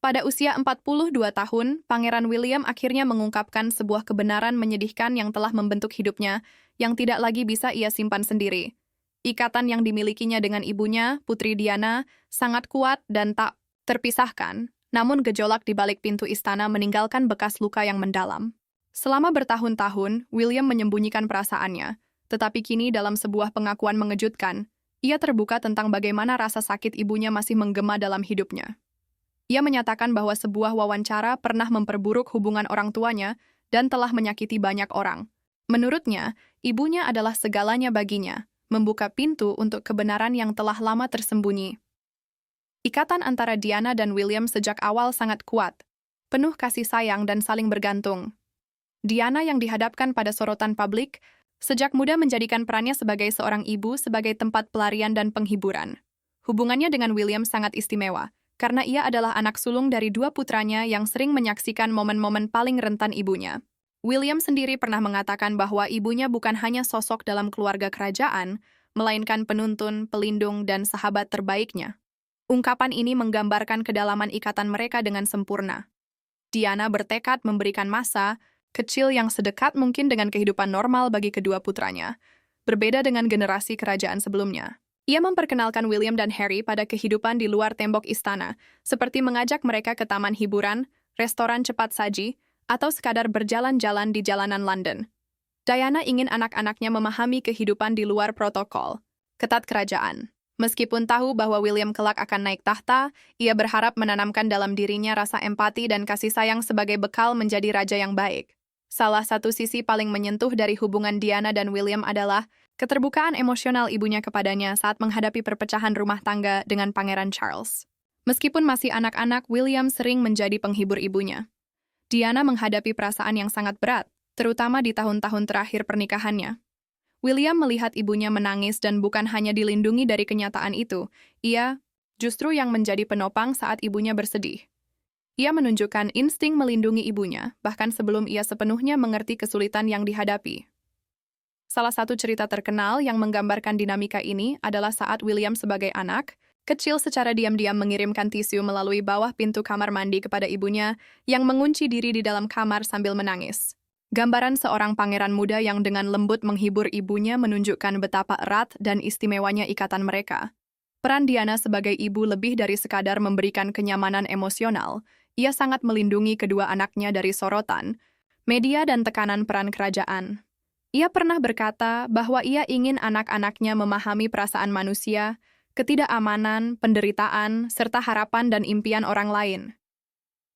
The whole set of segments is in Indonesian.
Pada usia 42 tahun, Pangeran William akhirnya mengungkapkan sebuah kebenaran menyedihkan yang telah membentuk hidupnya, yang tidak lagi bisa ia simpan sendiri. Ikatan yang dimilikinya dengan ibunya, Putri Diana, sangat kuat dan tak terpisahkan, namun gejolak di balik pintu istana meninggalkan bekas luka yang mendalam. Selama bertahun-tahun, William menyembunyikan perasaannya, tetapi kini dalam sebuah pengakuan mengejutkan, ia terbuka tentang bagaimana rasa sakit ibunya masih menggema dalam hidupnya. Ia menyatakan bahwa sebuah wawancara pernah memperburuk hubungan orang tuanya dan telah menyakiti banyak orang. Menurutnya, ibunya adalah segalanya baginya, membuka pintu untuk kebenaran yang telah lama tersembunyi. Ikatan antara Diana dan William sejak awal sangat kuat, penuh kasih sayang dan saling bergantung. Diana yang dihadapkan pada sorotan publik, sejak muda menjadikan perannya sebagai seorang ibu sebagai tempat pelarian dan penghiburan. Hubungannya dengan William sangat istimewa, karena ia adalah anak sulung dari dua putranya yang sering menyaksikan momen-momen paling rentan ibunya. William sendiri pernah mengatakan bahwa ibunya bukan hanya sosok dalam keluarga kerajaan, melainkan penuntun, pelindung, dan sahabat terbaiknya. Ungkapan ini menggambarkan kedalaman ikatan mereka dengan sempurna. Diana bertekad memberikan masa kecil yang sedekat mungkin dengan kehidupan normal bagi kedua putranya, berbeda dengan generasi kerajaan sebelumnya. Ia memperkenalkan William dan Harry pada kehidupan di luar tembok istana, seperti mengajak mereka ke taman hiburan, restoran cepat saji, atau sekadar berjalan-jalan di jalanan London. Diana ingin anak-anaknya memahami kehidupan di luar protokol ketat kerajaan. Meskipun tahu bahwa William kelak akan naik tahta, ia berharap menanamkan dalam dirinya rasa empati dan kasih sayang sebagai bekal menjadi raja yang baik. Salah satu sisi paling menyentuh dari hubungan Diana dan William adalah keterbukaan emosional ibunya kepadanya saat menghadapi perpecahan rumah tangga dengan Pangeran Charles. Meskipun masih anak-anak, William sering menjadi penghibur ibunya. Diana menghadapi perasaan yang sangat berat, terutama di tahun-tahun terakhir pernikahannya. William melihat ibunya menangis dan bukan hanya dilindungi dari kenyataan itu, ia justru yang menjadi penopang saat ibunya bersedih. Ia menunjukkan insting melindungi ibunya, bahkan sebelum ia sepenuhnya mengerti kesulitan yang dihadapi. Salah satu cerita terkenal yang menggambarkan dinamika ini adalah saat William sebagai anak kecil secara diam-diam mengirimkan tisu melalui bawah pintu kamar mandi kepada ibunya yang mengunci diri di dalam kamar sambil menangis. Gambaran seorang pangeran muda yang dengan lembut menghibur ibunya menunjukkan betapa erat dan istimewanya ikatan mereka. Peran Diana sebagai ibu lebih dari sekadar memberikan kenyamanan emosional. Ia sangat melindungi kedua anaknya dari sorotan, media dan tekanan peran kerajaan. Ia pernah berkata bahwa ia ingin anak-anaknya memahami perasaan manusia, ketidakamanan, penderitaan, serta harapan dan impian orang lain.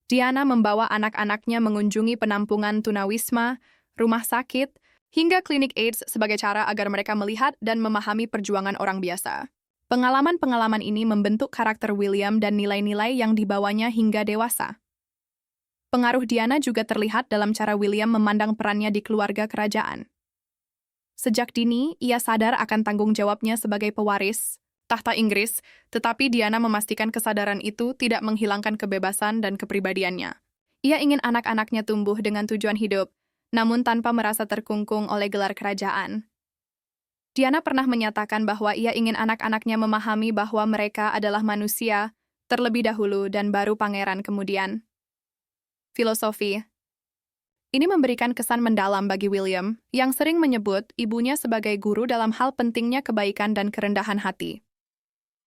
Diana membawa anak-anaknya mengunjungi penampungan tunawisma, rumah sakit, hingga klinik AIDS sebagai cara agar mereka melihat dan memahami perjuangan orang biasa. Pengalaman-pengalaman ini membentuk karakter William dan nilai-nilai yang dibawanya hingga dewasa. Pengaruh Diana juga terlihat dalam cara William memandang perannya di keluarga kerajaan. Sejak dini, ia sadar akan tanggung jawabnya sebagai pewaris tahta Inggris, tetapi Diana memastikan kesadaran itu tidak menghilangkan kebebasan dan kepribadiannya. Ia ingin anak-anaknya tumbuh dengan tujuan hidup, namun tanpa merasa terkungkung oleh gelar kerajaan. Diana pernah menyatakan bahwa ia ingin anak-anaknya memahami bahwa mereka adalah manusia, terlebih dahulu dan baru pangeran kemudian. Filosofi. Ini memberikan kesan mendalam bagi William, yang sering menyebut ibunya sebagai guru dalam hal pentingnya kebaikan dan kerendahan hati.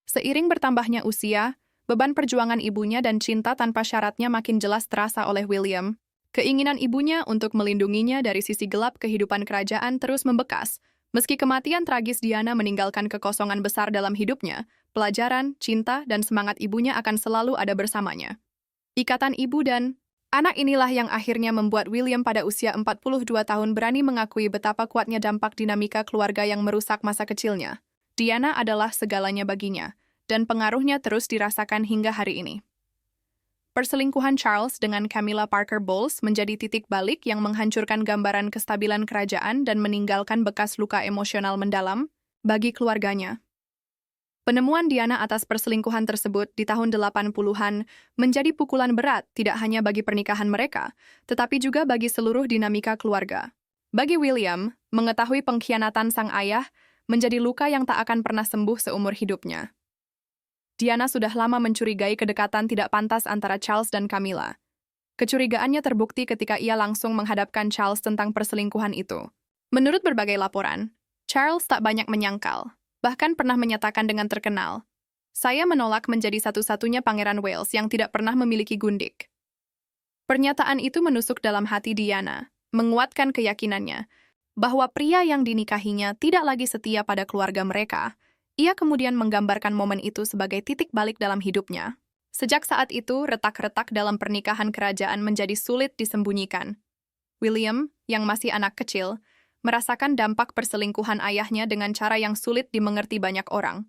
Seiring bertambahnya usia, beban perjuangan ibunya dan cinta tanpa syaratnya makin jelas terasa oleh William. Keinginan ibunya untuk melindunginya dari sisi gelap kehidupan kerajaan terus membekas. Meski kematian tragis Diana meninggalkan kekosongan besar dalam hidupnya, pelajaran, cinta, dan semangat ibunya akan selalu ada bersamanya. Ikatan ibu dan anak inilah yang akhirnya membuat William pada usia 42 tahun berani mengakui betapa kuatnya dampak dinamika keluarga yang merusak masa kecilnya. Diana adalah segalanya baginya, dan pengaruhnya terus dirasakan hingga hari ini. Perselingkuhan Charles dengan Camilla Parker Bowles menjadi titik balik yang menghancurkan gambaran kestabilan kerajaan dan meninggalkan bekas luka emosional mendalam bagi keluarganya. Penemuan Diana atas perselingkuhan tersebut di tahun 80-an menjadi pukulan berat tidak hanya bagi pernikahan mereka, tetapi juga bagi seluruh dinamika keluarga. Bagi William, mengetahui pengkhianatan sang ayah menjadi luka yang tak akan pernah sembuh seumur hidupnya. Diana sudah lama mencurigai kedekatan tidak pantas antara Charles dan Camilla. Kecurigaannya terbukti ketika ia langsung menghadapkan Charles tentang perselingkuhan itu. Menurut berbagai laporan, Charles tak banyak menyangkal, bahkan pernah menyatakan dengan terkenal, "Saya menolak menjadi satu-satunya Pangeran Wales yang tidak pernah memiliki gundik." Pernyataan itu menusuk dalam hati Diana, menguatkan keyakinannya bahwa pria yang dinikahinya tidak lagi setia pada keluarga mereka. Ia kemudian menggambarkan momen itu sebagai titik balik dalam hidupnya. Sejak saat itu, retak-retak dalam pernikahan kerajaan menjadi sulit disembunyikan. William, yang masih anak kecil, merasakan dampak perselingkuhan ayahnya dengan cara yang sulit dimengerti banyak orang.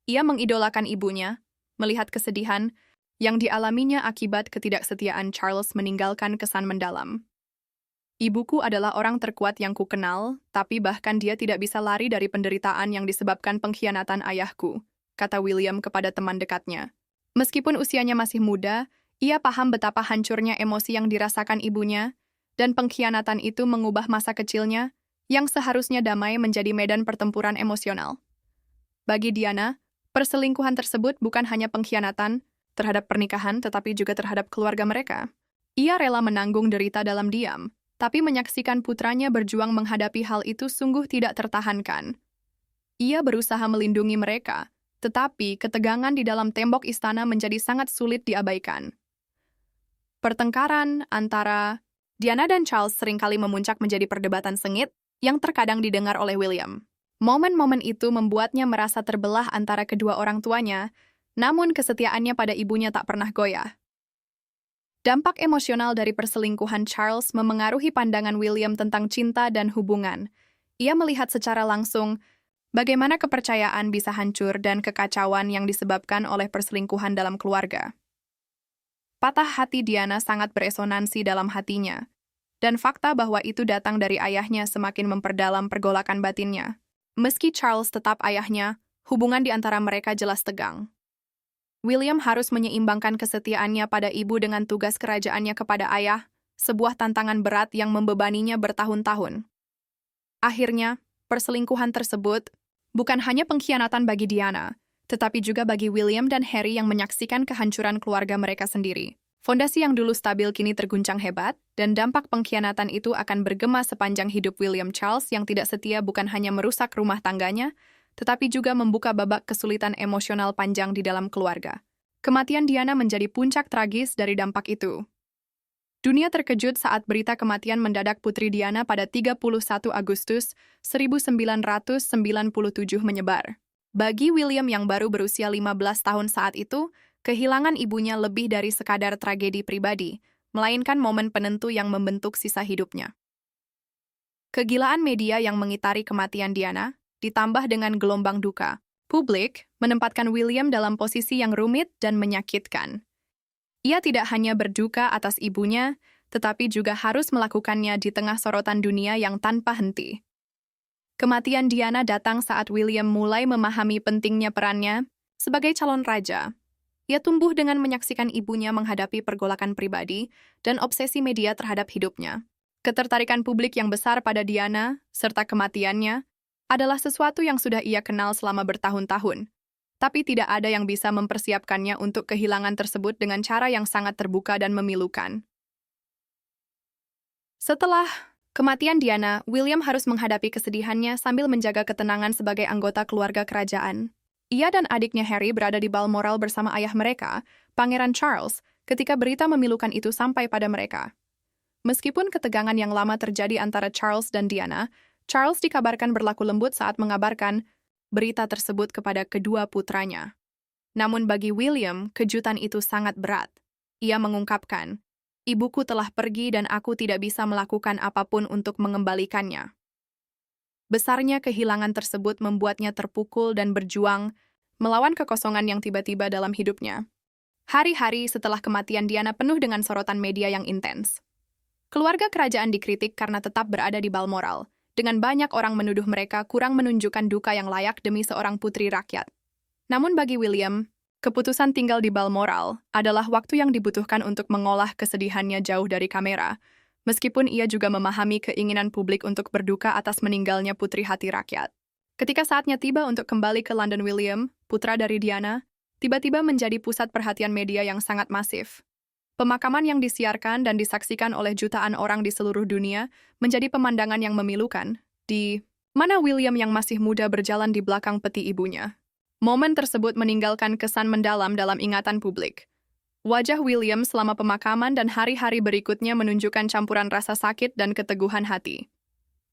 Ia mengidolakan ibunya, melihat kesedihan yang dialaminya akibat ketidaksetiaan Charles meninggalkan kesan mendalam. "Ibuku adalah orang terkuat yang kukenal, tapi bahkan dia tidak bisa lari dari penderitaan yang disebabkan pengkhianatan ayahku," kata William kepada teman dekatnya. Meskipun usianya masih muda, ia paham betapa hancurnya emosi yang dirasakan ibunya, dan pengkhianatan itu mengubah masa kecilnya, yang seharusnya damai menjadi medan pertempuran emosional. Bagi Diana, perselingkuhan tersebut bukan hanya pengkhianatan terhadap pernikahan, tetapi juga terhadap keluarga mereka. Ia rela menanggung derita dalam diam, tapi menyaksikan putranya berjuang menghadapi hal itu sungguh tidak tertahankan. Ia berusaha melindungi mereka, tetapi ketegangan di dalam tembok istana menjadi sangat sulit diabaikan. Pertengkaran antara Diana dan Charles seringkali memuncak menjadi perdebatan sengit yang terkadang didengar oleh William. Momen-momen itu membuatnya merasa terbelah antara kedua orang tuanya, namun kesetiaannya pada ibunya tak pernah goyah. Dampak emosional dari perselingkuhan Charles memengaruhi pandangan William tentang cinta dan hubungan. Ia melihat secara langsung bagaimana kepercayaan bisa hancur dan kekacauan yang disebabkan oleh perselingkuhan dalam keluarga. Patah hati Diana sangat beresonansi dalam hatinya, dan fakta bahwa itu datang dari ayahnya semakin memperdalam pergolakan batinnya. Meski Charles tetap ayahnya, hubungan di antara mereka jelas tegang. William harus menyeimbangkan kesetiaannya pada ibu dengan tugas kerajaannya kepada ayah, sebuah tantangan berat yang membebaninya bertahun-tahun. Akhirnya, perselingkuhan tersebut bukan hanya pengkhianatan bagi Diana, tetapi juga bagi William dan Harry yang menyaksikan kehancuran keluarga mereka sendiri. Fondasi yang dulu stabil kini terguncang hebat, dan dampak pengkhianatan itu akan bergema sepanjang hidup William Charles yang tidak setia bukan hanya merusak rumah tangganya, tetapi juga membuka babak kesulitan emosional panjang di dalam keluarga. Kematian Diana menjadi puncak tragis dari dampak itu. Dunia terkejut saat berita kematian mendadak Putri Diana pada 31 Agustus 1997 menyebar. Bagi William yang baru berusia 15 tahun saat itu, kehilangan ibunya lebih dari sekadar tragedi pribadi, melainkan momen penentu yang membentuk sisa hidupnya. Kegilaan media yang mengitari kematian Diana ditambah dengan gelombang duka. Publik menempatkan William dalam posisi yang rumit dan menyakitkan. Ia tidak hanya berduka atas ibunya, tetapi juga harus melakukannya di tengah sorotan dunia yang tanpa henti. Kematian Diana datang saat William mulai memahami pentingnya perannya sebagai calon raja. Ia tumbuh dengan menyaksikan ibunya menghadapi pergolakan pribadi dan obsesi media terhadap hidupnya. Ketertarikan publik yang besar pada Diana, serta kematiannya, adalah sesuatu yang sudah ia kenal selama bertahun-tahun, tapi tidak ada yang bisa mempersiapkannya untuk kehilangan tersebut dengan cara yang sangat terbuka dan memilukan. Setelah kematian Diana, William harus menghadapi kesedihannya sambil menjaga ketenangan sebagai anggota keluarga kerajaan. Ia dan adiknya Harry berada di Balmoral bersama ayah mereka, Pangeran Charles, ketika berita memilukan itu sampai pada mereka. Meskipun ketegangan yang lama terjadi antara Charles dan Diana, Charles dikabarkan berlaku lembut saat mengabarkan berita tersebut kepada kedua putranya. Namun bagi William, kejutan itu sangat berat. Ia mengungkapkan, "Ibuku telah pergi dan aku tidak bisa melakukan apapun untuk mengembalikannya." Besarnya kehilangan tersebut membuatnya terpukul dan berjuang melawan kekosongan yang tiba-tiba dalam hidupnya. Hari-hari setelah kematian Diana penuh dengan sorotan media yang intens. Keluarga kerajaan dikritik karena tetap berada di Balmoral, dengan banyak orang menuduh mereka kurang menunjukkan duka yang layak demi seorang putri rakyat. Namun bagi William, keputusan tinggal di Balmoral adalah waktu yang dibutuhkan untuk mengolah kesedihannya jauh dari kamera, meskipun ia juga memahami keinginan publik untuk berduka atas meninggalnya putri hati rakyat. Ketika saatnya tiba untuk kembali ke London William, putra dari Diana, tiba-tiba menjadi pusat perhatian media yang sangat masif. Pemakaman yang disiarkan dan disaksikan oleh jutaan orang di seluruh dunia menjadi pemandangan yang memilukan, di mana William yang masih muda berjalan di belakang peti ibunya. Momen tersebut meninggalkan kesan mendalam dalam ingatan publik. Wajah William selama pemakaman dan hari-hari berikutnya menunjukkan campuran rasa sakit dan keteguhan hati.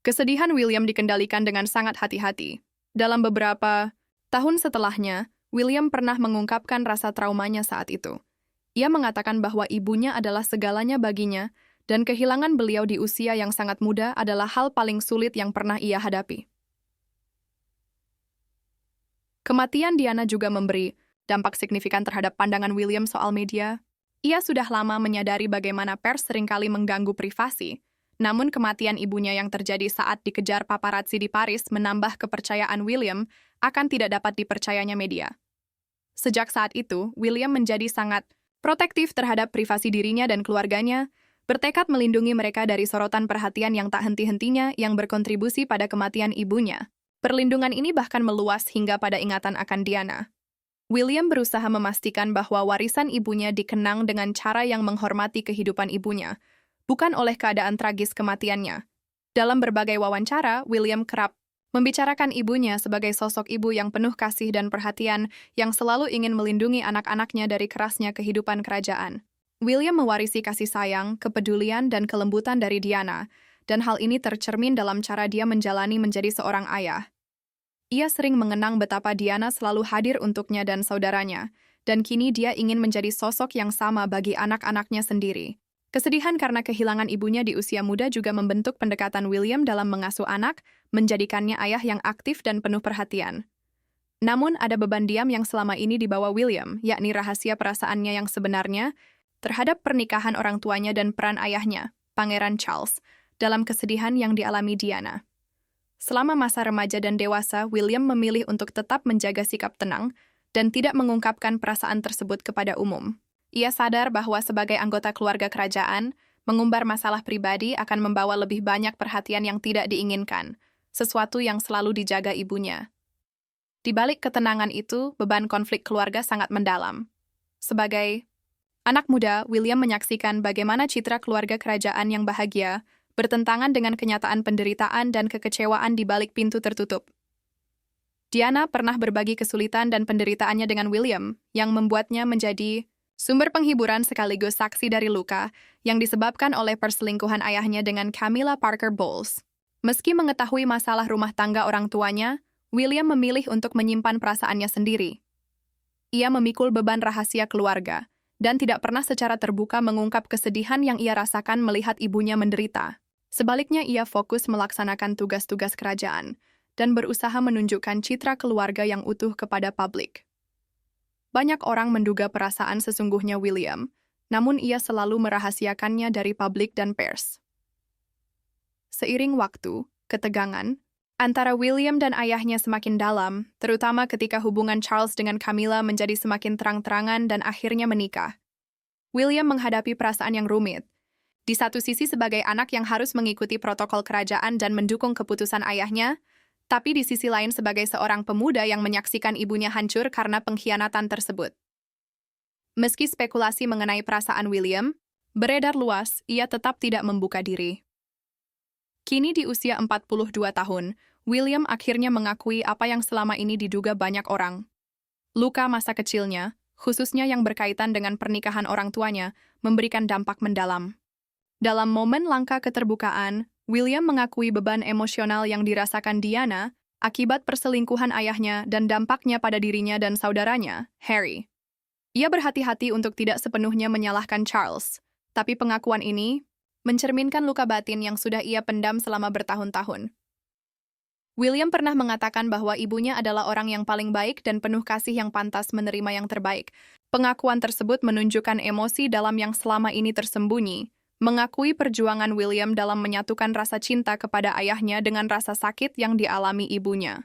Kesedihan William dikendalikan dengan sangat hati-hati. Dalam beberapa tahun setelahnya, William pernah mengungkapkan rasa traumanya saat itu. Ia mengatakan bahwa ibunya adalah segalanya baginya, dan kehilangan beliau di usia yang sangat muda adalah hal paling sulit yang pernah ia hadapi. Kematian Diana juga memberi dampak signifikan terhadap pandangan William soal media. Ia sudah lama menyadari bagaimana pers seringkali mengganggu privasi, namun kematian ibunya yang terjadi saat dikejar paparazzi di Paris menambah kepercayaan William akan tidak dapat dipercayanya media. Sejak saat itu, William menjadi sangat protektif terhadap privasi dirinya dan keluarganya, bertekad melindungi mereka dari sorotan perhatian yang tak henti-hentinya yang berkontribusi pada kematian ibunya. Perlindungan ini bahkan meluas hingga pada ingatan akan Diana. William berusaha memastikan bahwa warisan ibunya dikenang dengan cara yang menghormati kehidupan ibunya, bukan oleh keadaan tragis kematiannya. Dalam berbagai wawancara, William kerap membicarakan ibunya sebagai sosok ibu yang penuh kasih dan perhatian yang selalu ingin melindungi anak-anaknya dari kerasnya kehidupan kerajaan. William mewarisi kasih sayang, kepedulian, dan kelembutan dari Diana, dan hal ini tercermin dalam cara dia menjalani menjadi seorang ayah. Ia sering mengenang betapa Diana selalu hadir untuknya dan saudaranya, dan kini dia ingin menjadi sosok yang sama bagi anak-anaknya sendiri. Kesedihan karena kehilangan ibunya di usia muda juga membentuk pendekatan William dalam mengasuh anak, menjadikannya ayah yang aktif dan penuh perhatian. Namun ada beban diam yang selama ini dibawa William, yakni rahasia perasaannya yang sebenarnya terhadap pernikahan orang tuanya dan peran ayahnya, Pangeran Charles, dalam kesedihan yang dialami Diana. Selama masa remaja dan dewasa, William memilih untuk tetap menjaga sikap tenang dan tidak mengungkapkan perasaan tersebut kepada umum. Ia sadar bahwa sebagai anggota keluarga kerajaan, mengumbar masalah pribadi akan membawa lebih banyak perhatian yang tidak diinginkan, sesuatu yang selalu dijaga ibunya. Di balik ketenangan itu, beban konflik keluarga sangat mendalam. Sebagai anak muda, William menyaksikan bagaimana citra keluarga kerajaan yang bahagia bertentangan dengan kenyataan penderitaan dan kekecewaan di balik pintu tertutup. Diana pernah berbagi kesulitan dan penderitaannya dengan William, yang membuatnya menjadi sumber penghiburan sekaligus saksi dari luka yang disebabkan oleh perselingkuhan ayahnya dengan Camilla Parker Bowles. Meski mengetahui masalah rumah tangga orang tuanya, William memilih untuk menyimpan perasaannya sendiri. Ia memikul beban rahasia keluarga, dan tidak pernah secara terbuka mengungkap kesedihan yang ia rasakan melihat ibunya menderita. Sebaliknya, ia fokus melaksanakan tugas-tugas kerajaan dan berusaha menunjukkan citra keluarga yang utuh kepada publik. Banyak orang menduga perasaan sesungguhnya William, namun ia selalu merahasiakannya dari publik dan pers. Seiring waktu, ketegangan antara William dan ayahnya semakin dalam, terutama ketika hubungan Charles dengan Camilla menjadi semakin terang-terangan dan akhirnya menikah. William menghadapi perasaan yang rumit. Di satu sisi sebagai anak yang harus mengikuti protokol kerajaan dan mendukung keputusan ayahnya, tapi di sisi lain sebagai seorang pemuda yang menyaksikan ibunya hancur karena pengkhianatan tersebut. Meski spekulasi mengenai perasaan William beredar luas, ia tetap tidak membuka diri. Kini di usia 42 tahun, William akhirnya mengakui apa yang selama ini diduga banyak orang. Luka masa kecilnya, khususnya yang berkaitan dengan pernikahan orang tuanya, memberikan dampak mendalam. Dalam momen langka keterbukaan, William mengakui beban emosional yang dirasakan Diana akibat perselingkuhan ayahnya dan dampaknya pada dirinya dan saudaranya, Harry. Ia berhati-hati untuk tidak sepenuhnya menyalahkan Charles, tapi pengakuan ini mencerminkan luka batin yang sudah ia pendam selama bertahun-tahun. William pernah mengatakan bahwa ibunya adalah orang yang paling baik dan penuh kasih yang pantas menerima yang terbaik. Pengakuan tersebut menunjukkan emosi dalam yang selama ini tersembunyi, mengakui perjuangan William dalam menyatukan rasa cinta kepada ayahnya dengan rasa sakit yang dialami ibunya.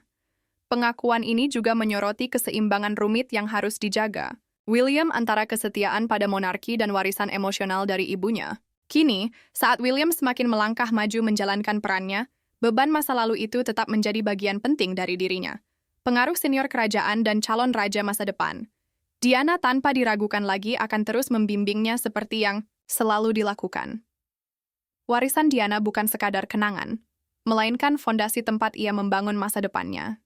Pengakuan ini juga menyoroti keseimbangan rumit yang harus dijaga William antara kesetiaan pada monarki dan warisan emosional dari ibunya. Kini, saat William semakin melangkah maju menjalankan perannya, beban masa lalu itu tetap menjadi bagian penting dari dirinya. Pengaruh senior kerajaan dan calon raja masa depan. Diana tanpa diragukan lagi akan terus membimbingnya seperti yang selalu dilakukan. Warisan Diana bukan sekadar kenangan, melainkan fondasi tempat ia membangun masa depannya.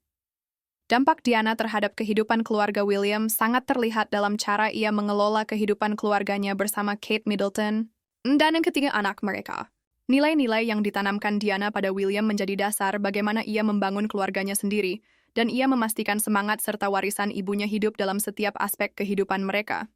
Dampak Diana terhadap kehidupan keluarga William sangat terlihat dalam cara ia mengelola kehidupan keluarganya bersama Kate Middleton dan yang ketiga anak mereka. Nilai-nilai yang ditanamkan Diana pada William menjadi dasar bagaimana ia membangun keluarganya sendiri, dan ia memastikan semangat serta warisan ibunya hidup dalam setiap aspek kehidupan mereka.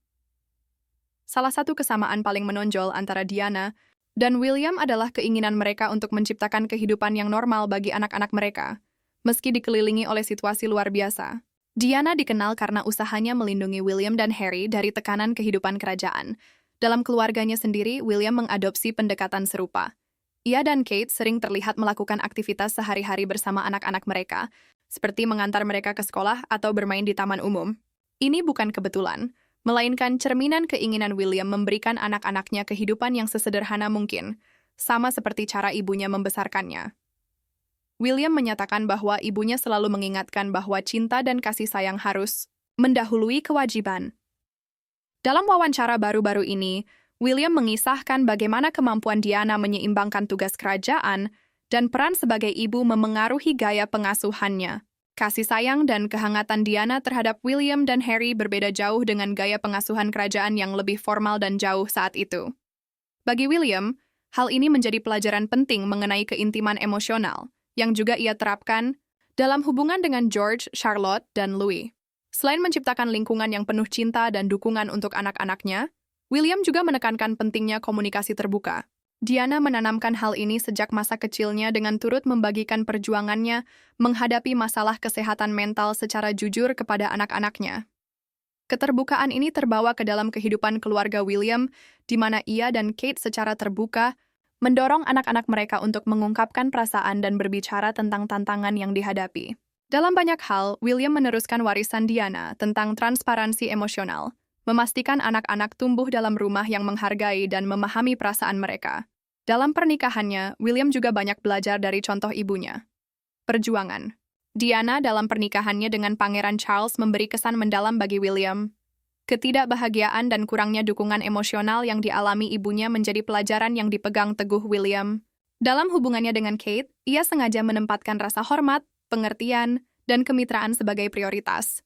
Salah satu kesamaan paling menonjol antara Diana dan William adalah keinginan mereka untuk menciptakan kehidupan yang normal bagi anak-anak mereka, meski dikelilingi oleh situasi luar biasa. Diana dikenal karena usahanya melindungi William dan Harry dari tekanan kehidupan kerajaan. Dalam keluarganya sendiri, William mengadopsi pendekatan serupa. Ia dan Kate sering terlihat melakukan aktivitas sehari-hari bersama anak-anak mereka, seperti mengantar mereka ke sekolah atau bermain di taman umum. Ini bukan kebetulan, melainkan cerminan keinginan William memberikan anak-anaknya kehidupan yang sesederhana mungkin, sama seperti cara ibunya membesarkannya. William menyatakan bahwa ibunya selalu mengingatkan bahwa cinta dan kasih sayang harus mendahului kewajiban. Dalam wawancara baru-baru ini, William mengisahkan bagaimana kemampuan Diana menyeimbangkan tugas kerajaan dan peran sebagai ibu memengaruhi gaya pengasuhannya. Kasih sayang dan kehangatan Diana terhadap William dan Harry berbeda jauh dengan gaya pengasuhan kerajaan yang lebih formal dan jauh saat itu. Bagi William, hal ini menjadi pelajaran penting mengenai keintiman emosional, yang juga ia terapkan dalam hubungan dengan George, Charlotte, dan Louis. Selain menciptakan lingkungan yang penuh cinta dan dukungan untuk anak-anaknya, William juga menekankan pentingnya komunikasi terbuka. Diana menanamkan hal ini sejak masa kecilnya dengan turut membagikan perjuangannya menghadapi masalah kesehatan mental secara jujur kepada anak-anaknya. Keterbukaan ini terbawa ke dalam kehidupan keluarga William, di mana ia dan Kate secara terbuka mendorong anak-anak mereka untuk mengungkapkan perasaan dan berbicara tentang tantangan yang dihadapi. Dalam banyak hal, William meneruskan warisan Diana tentang transparansi emosional, memastikan anak-anak tumbuh dalam rumah yang menghargai dan memahami perasaan mereka. Dalam pernikahannya, William juga banyak belajar dari contoh ibunya. Perjuangan. Diana dalam pernikahannya dengan Pangeran Charles memberi kesan mendalam bagi William. Ketidakbahagiaan dan kurangnya dukungan emosional yang dialami ibunya menjadi pelajaran yang dipegang teguh William. Dalam hubungannya dengan Kate, ia sengaja menempatkan rasa hormat, pengertian, dan kemitraan sebagai prioritas.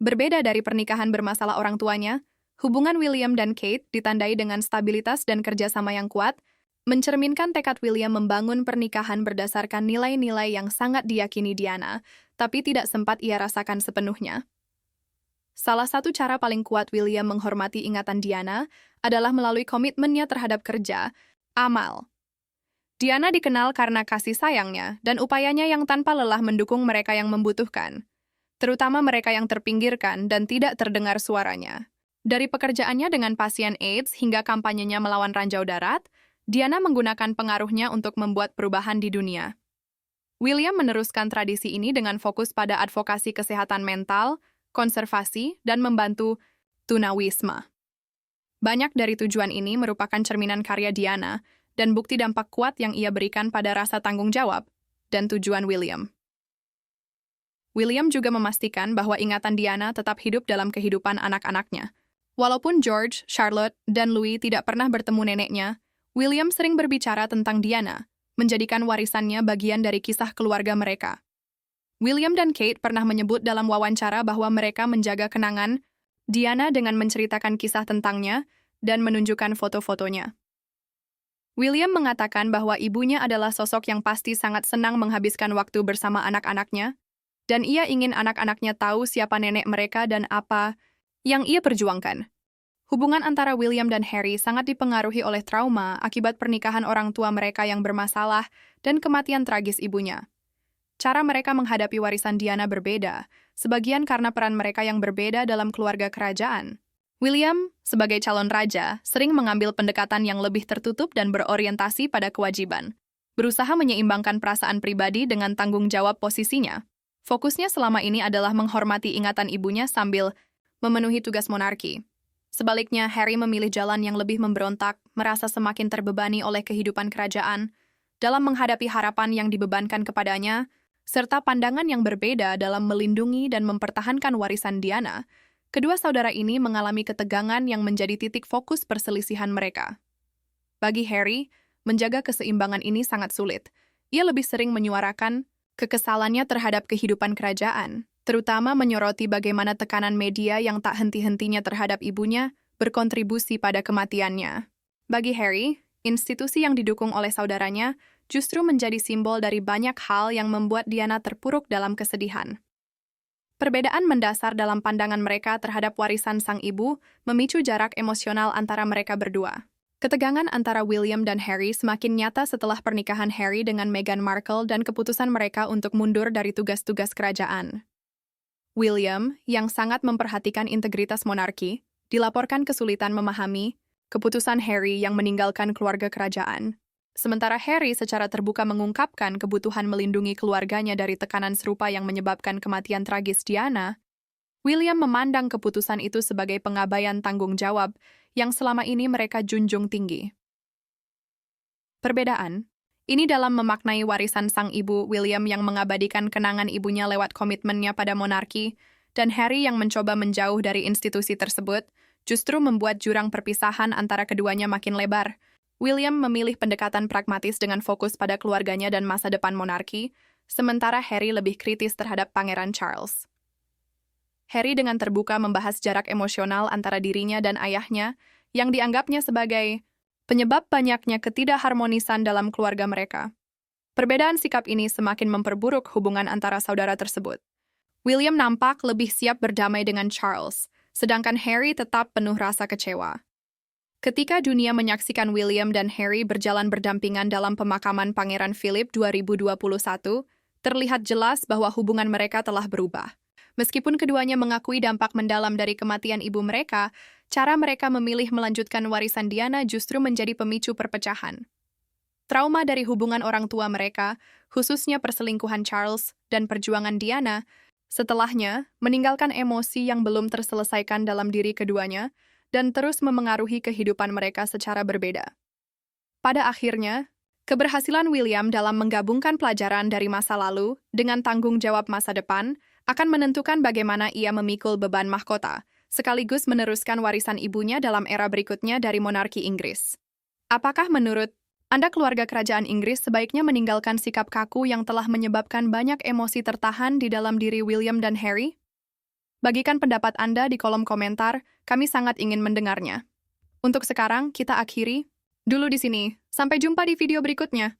Berbeda dari pernikahan bermasalah orang tuanya, hubungan William dan Kate ditandai dengan stabilitas dan kerjasama yang kuat, mencerminkan tekad William membangun pernikahan berdasarkan nilai-nilai yang sangat diyakini Diana, tapi tidak sempat ia rasakan sepenuhnya. Salah satu cara paling kuat William menghormati ingatan Diana adalah melalui komitmennya terhadap kerja, amal. Diana dikenal karena kasih sayangnya dan upayanya yang tanpa lelah mendukung mereka yang membutuhkan, terutama mereka yang terpinggirkan dan tidak terdengar suaranya. Dari pekerjaannya dengan pasien AIDS hingga kampanyenya melawan ranjau darat, Diana menggunakan pengaruhnya untuk membuat perubahan di dunia. William meneruskan tradisi ini dengan fokus pada advokasi kesehatan mental, konservasi, dan membantu tunawisma. Banyak dari tujuan ini merupakan cerminan karya Diana dan bukti dampak kuat yang ia berikan pada rasa tanggung jawab dan tujuan William. William juga memastikan bahwa ingatan Diana tetap hidup dalam kehidupan anak-anaknya. Walaupun George, Charlotte, dan Louis tidak pernah bertemu neneknya, William sering berbicara tentang Diana, menjadikan warisannya bagian dari kisah keluarga mereka. William dan Kate pernah menyebut dalam wawancara bahwa mereka menjaga kenangan Diana dengan menceritakan kisah tentangnya dan menunjukkan foto-fotonya. William mengatakan bahwa ibunya adalah sosok yang pasti sangat senang menghabiskan waktu bersama anak-anaknya, dan ia ingin anak-anaknya tahu siapa nenek mereka dan apa yang ia perjuangkan. Hubungan antara William dan Harry sangat dipengaruhi oleh trauma akibat pernikahan orang tua mereka yang bermasalah dan kematian tragis ibunya. Cara mereka menghadapi warisan Diana berbeda, sebagian karena peran mereka yang berbeda dalam keluarga kerajaan. William, sebagai calon raja, sering mengambil pendekatan yang lebih tertutup dan berorientasi pada kewajiban, berusaha menyeimbangkan perasaan pribadi dengan tanggung jawab posisinya. Fokusnya selama ini adalah menghormati ingatan ibunya sambil memenuhi tugas monarki. Sebaliknya, Harry memilih jalan yang lebih memberontak, merasa semakin terbebani oleh kehidupan kerajaan, dalam menghadapi harapan yang dibebankan kepadanya, serta pandangan yang berbeda dalam melindungi dan mempertahankan warisan Diana. Kedua saudara ini mengalami ketegangan yang menjadi titik fokus perselisihan mereka. Bagi Harry, menjaga keseimbangan ini sangat sulit. Ia lebih sering menyuarakan kekesalannya terhadap kehidupan kerajaan, terutama menyoroti bagaimana tekanan media yang tak henti-hentinya terhadap ibunya berkontribusi pada kematiannya. Bagi Harry, institusi yang didukung oleh saudaranya justru menjadi simbol dari banyak hal yang membuat Diana terpuruk dalam kesedihan. Perbedaan mendasar dalam pandangan mereka terhadap warisan sang ibu memicu jarak emosional antara mereka berdua. Ketegangan antara William dan Harry semakin nyata setelah pernikahan Harry dengan Meghan Markle dan keputusan mereka untuk mundur dari tugas-tugas kerajaan. William, yang sangat memperhatikan integritas monarki, dilaporkan kesulitan memahami keputusan Harry yang meninggalkan keluarga kerajaan. Sementara Harry secara terbuka mengungkapkan kebutuhan melindungi keluarganya dari tekanan serupa yang menyebabkan kematian tragis Diana, William memandang keputusan itu sebagai pengabaian tanggung jawab yang selama ini mereka junjung tinggi. Perbedaan ini dalam memaknai warisan sang ibu, William yang mengabadikan kenangan ibunya lewat komitmennya pada monarki, dan Harry yang mencoba menjauh dari institusi tersebut, justru membuat jurang perpisahan antara keduanya makin lebar. William memilih pendekatan pragmatis dengan fokus pada keluarganya dan masa depan monarki, sementara Harry lebih kritis terhadap Pangeran Charles. Harry dengan terbuka membahas jarak emosional antara dirinya dan ayahnya, yang dianggapnya sebagai penyebab banyaknya ketidakharmonisan dalam keluarga mereka. Perbedaan sikap ini semakin memperburuk hubungan antara saudara tersebut. William nampak lebih siap berdamai dengan Charles, sedangkan Harry tetap penuh rasa kecewa. Ketika dunia menyaksikan William dan Harry berjalan berdampingan dalam pemakaman Pangeran Philip 2021, terlihat jelas bahwa hubungan mereka telah berubah. Meskipun keduanya mengakui dampak mendalam dari kematian ibu mereka, cara mereka memilih melanjutkan warisan Diana justru menjadi pemicu perpecahan. Trauma dari hubungan orang tua mereka, khususnya perselingkuhan Charles dan perjuangan Diana, setelahnya meninggalkan emosi yang belum terselesaikan dalam diri keduanya, dan terus memengaruhi kehidupan mereka secara berbeda. Pada akhirnya, keberhasilan William dalam menggabungkan pelajaran dari masa lalu dengan tanggung jawab masa depan akan menentukan bagaimana ia memikul beban mahkota, sekaligus meneruskan warisan ibunya dalam era berikutnya dari monarki Inggris. Apakah menurut Anda keluarga kerajaan Inggris sebaiknya meninggalkan sikap kaku yang telah menyebabkan banyak emosi tertahan di dalam diri William dan Harry? Bagikan pendapat Anda di kolom komentar, kami sangat ingin mendengarnya. Untuk sekarang, kita akhiri dulu di sini. Sampai jumpa di video berikutnya.